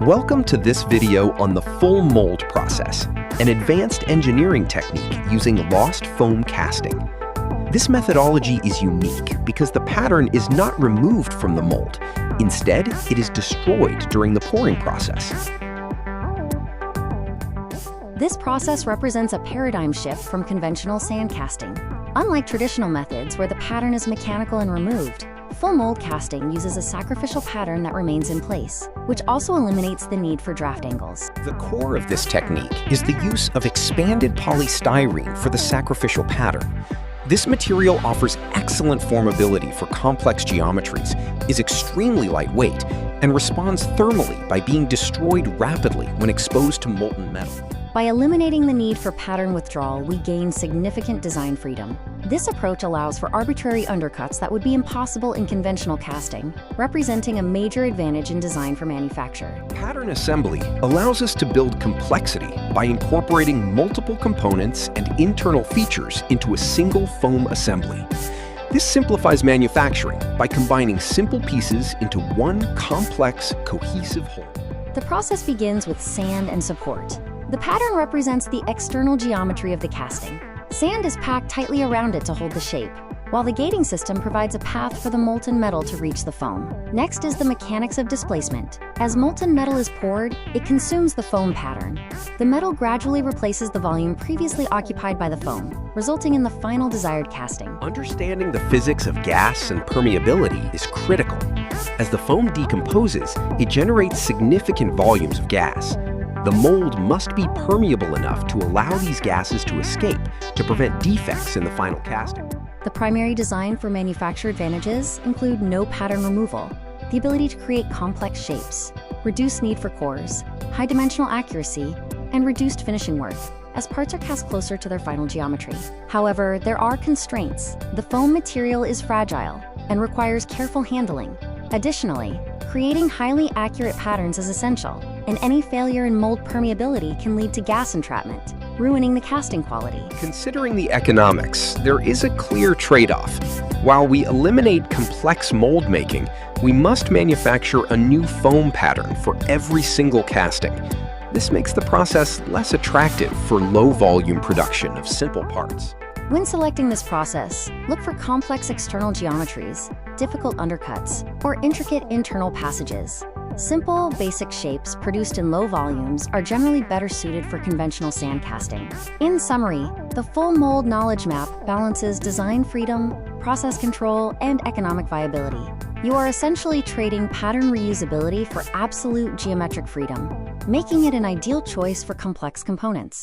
Welcome to this video on the full mold process, an advanced engineering technique using lost foam casting. This methodology is unique because the pattern is not removed from the mold. Instead, it is destroyed during the pouring process. This process represents a paradigm shift from conventional sand casting. Unlike traditional methods where the pattern is mechanical and removed, full mold casting uses a sacrificial pattern that remains in place, which also eliminates the need for draft angles. The core of this technique is the use of expanded polystyrene for the sacrificial pattern. This material offers excellent formability for complex geometries, is extremely lightweight, and responds thermally by being destroyed rapidly when exposed to molten metal. By eliminating the need for pattern withdrawal, we gain significant design freedom. This approach allows for arbitrary undercuts that would be impossible in conventional casting, representing a major advantage in design for manufacture. Pattern assembly allows us to build complexity by incorporating multiple components and internal features into a single foam assembly. This simplifies manufacturing by combining simple pieces into one complex, cohesive whole. The process begins with sand and support. The pattern represents the external geometry of the casting. Sand is packed tightly around it to hold the shape, while the gating system provides a path for the molten metal to reach the foam. Next is the mechanics of displacement. As molten metal is poured, it consumes the foam pattern. The metal gradually replaces the volume previously occupied by the foam, resulting in the final desired casting. Understanding the physics of gas and permeability is critical. As the foam decomposes, it generates significant volumes of gas. The mold must be permeable enough to allow these gases to escape to prevent defects in the final casting. The primary design for manufacture advantages include no pattern removal, the ability to create complex shapes, reduced need for cores, high dimensional accuracy, and reduced finishing work, as parts are cast closer to their final geometry. However, there are constraints. The foam material is fragile and requires careful handling. Additionally, creating highly accurate patterns is essential, and any failure in mold permeability can lead to gas entrapment, ruining the casting quality. Considering the economics, there is a clear trade-off. While we eliminate complex mold making, we must manufacture a new foam pattern for every single casting. This makes the process less attractive for low-volume production of simple parts. When selecting this process, look for complex external geometries, difficult undercuts, or intricate internal passages. Simple, basic shapes produced in low volumes are generally better suited for conventional sand casting. In summary, the full mold knowledge map balances design freedom, process control, and economic viability. You are essentially trading pattern reusability for absolute geometric freedom, making it an ideal choice for complex components.